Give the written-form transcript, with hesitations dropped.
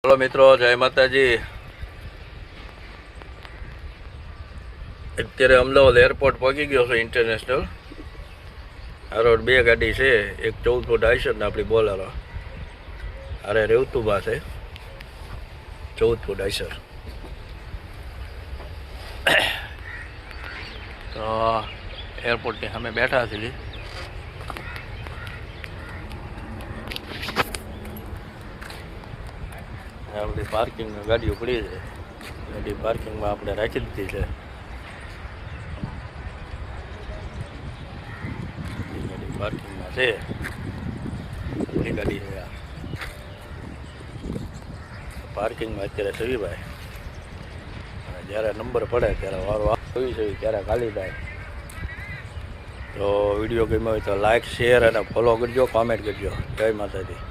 Hello मित्रों, जय माताजी। અત્યારે અમદાવાદ એરપોર્ટ પહોંચી ગયો છે ઇન્ટરનેશનલ। આ રોડ બે ગાડી છે, એક 14 ફૂટ આઈસર ને આપણી બોલેરો। અરે રેવતુબા છે 14 ફૂટ આઈસર। તો એરપોર્ટની સામે બેઠા છીએ। આ બધી પાર્કિંગની ગાડીઓ પડી છે, ગાડી પાર્કિંગમાં આપણે રાખી દીધી છે। ગાડી પાર્કિંગમાં છે, આપણી ગાડી છે આ પાર્કિંગમાં અત્યારે છે ભાઈ। અને જ્યારે નંબર પડે ત્યારે વારો આવી છે ત્યારે ખાલી થાય। તો વિડીયો ગમ્યો હોય તો લાઈક, શેર અને ફોલો કરજો, કોમેન્ટ કરજો। જય માતાજી।